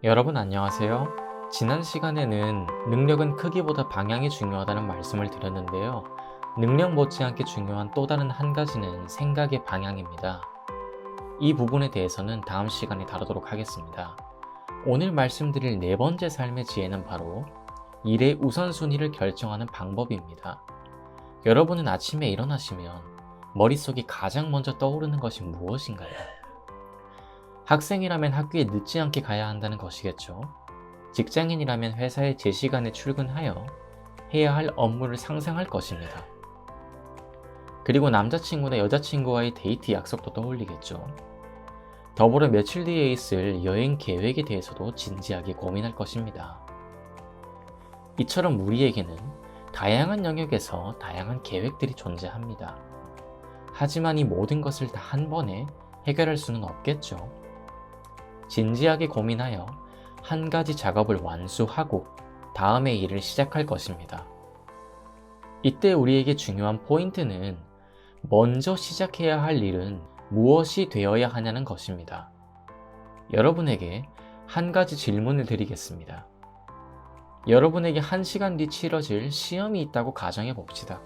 여러분 안녕하세요. 지난 시간에는 능력은 크기보다 방향이 중요하다는 말씀을 드렸는데요. 능력 못지않게 중요한 또 다른 한 가지는 생각의 방향입니다. 이 부분에 대해서는 다음 시간에 다루도록 하겠습니다. 오늘 말씀드릴 네 번째 삶의 지혜는 바로 일의 우선순위를 결정하는 방법입니다. 여러분은 아침에 일어나시면 머릿속에 가장 먼저 떠오르는 것이 무엇인가요? 학생이라면 학교에 늦지 않게 가야 한다는 것이겠죠. 직장인이라면 회사에 제 시간에 출근하여 해야 할 업무를 상상할 것입니다. 그리고 남자친구나 여자친구와의 데이트 약속도 떠올리겠죠. 더불어 며칠 뒤에 있을 여행 계획에 대해서도 진지하게 고민할 것입니다. 이처럼 우리에게는 다양한 영역에서 다양한 계획들이 존재합니다. 하지만 이 모든 것을 다 한 번에 해결할 수는 없겠죠. 진지하게 고민하여 한 가지 작업을 완수하고 다음의 일을 시작할 것입니다. 이때 우리에게 중요한 포인트는 먼저 시작해야 할 일은 무엇이 되어야 하냐는 것입니다. 여러분에게 한 가지 질문을 드리겠습니다. 여러분에게 1시간 뒤 치러질 시험이 있다고 가정해 봅시다.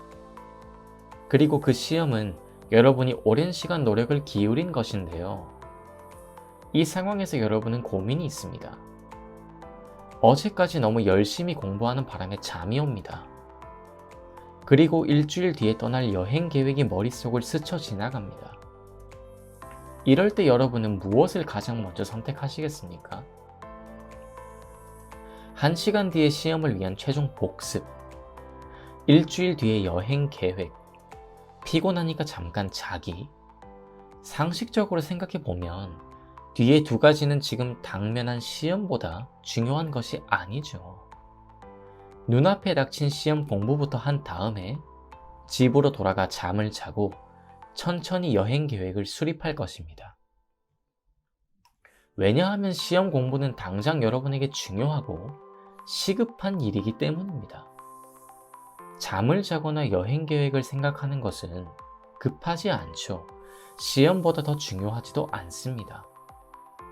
그리고 그 시험은 여러분이 오랜 시간 노력을 기울인 것인데요. 이 상황에서 여러분은 고민이 있습니다. 어제까지 너무 열심히 공부하는 바람에 잠이 옵니다. 그리고 일주일 뒤에 떠날 여행 계획이 머릿속을 스쳐 지나갑니다. 이럴 때 여러분은 무엇을 가장 먼저 선택하시겠습니까? 1시간 뒤의 시험을 위한 최종 복습, 일주일 뒤의 여행 계획, 피곤하니까 잠깐 자기. 상식적으로 생각해 보면 뒤에 두 가지는 지금 당면한 시험보다 중요한 것이 아니죠. 눈앞에 닥친 시험 공부부터 한 다음에 집으로 돌아가 잠을 자고 천천히 여행 계획을 수립할 것입니다. 왜냐하면 시험 공부는 당장 여러분에게 중요하고 시급한 일이기 때문입니다. 잠을 자거나 여행 계획을 생각하는 것은 급하지 않죠. 시험보다 더 중요하지도 않습니다.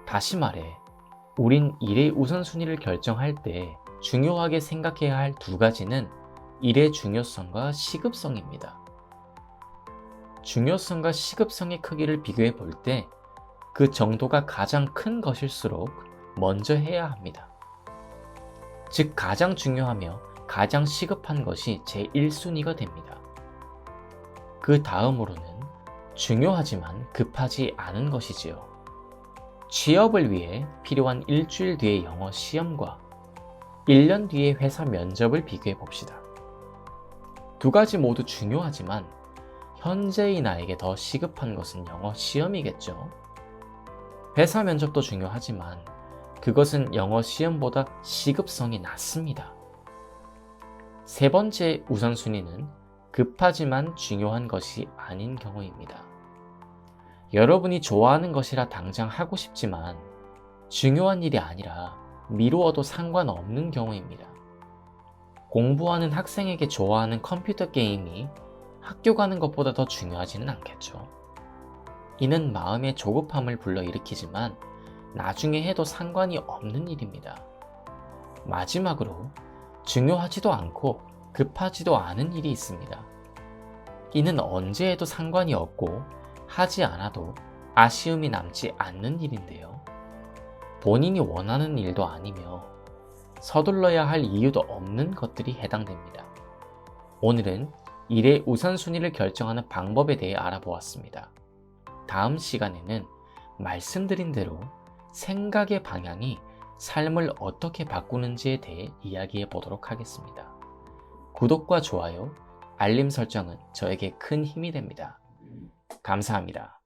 다시 말해, 우린 일의 우선순위를 결정할 때 중요하게 생각해야 할 두 가지는 일의 중요성과 시급성입니다. 중요성과 시급성의 크기를 비교해 볼 때 그 정도가 가장 큰 것일수록 먼저 해야 합니다. 즉, 가장 중요하며 가장 시급한 것이 제1순위가 됩니다. 그 다음으로는 중요하지만 급하지 않은 것이지요. 취업을 위해 필요한 일주일 뒤의 영어 시험과 1년 뒤의 회사 면접을 비교해 봅시다. 두 가지 모두 중요하지만 현재의 나에게 더 시급한 것은 영어 시험이겠죠. 회사 면접도 중요하지만 그것은 영어 시험보다 시급성이 낮습니다. 세 번째 우선순위는 급하지만 중요한 것이 아닌 경우입니다. 여러분이 좋아하는 것이라 당장 하고 싶지만 중요한 일이 아니라 미루어도 상관없는 경우입니다. 공부하는 학생에게 좋아하는 컴퓨터 게임이 학교 가는 것보다 더 중요하지는 않겠죠. 이는 마음의 조급함을 불러일으키지만 나중에 해도 상관이 없는 일입니다. 마지막으로 중요하지도 않고 급하지도 않은 일이 있습니다. 이는 언제 해도 상관이 없고 하지 않아도 아쉬움이 남지 않는 일인데요. 본인이 원하는 일도 아니며 서둘러야 할 이유도 없는 것들이 해당됩니다. 오늘은 일의 우선순위를 결정하는 방법에 대해 알아보았습니다. 다음 시간에는 말씀드린 대로 생각의 방향이 삶을 어떻게 바꾸는지에 대해 이야기해 보도록 하겠습니다. 구독과 좋아요, 알림 설정은 저에게 큰 힘이 됩니다. 감사합니다.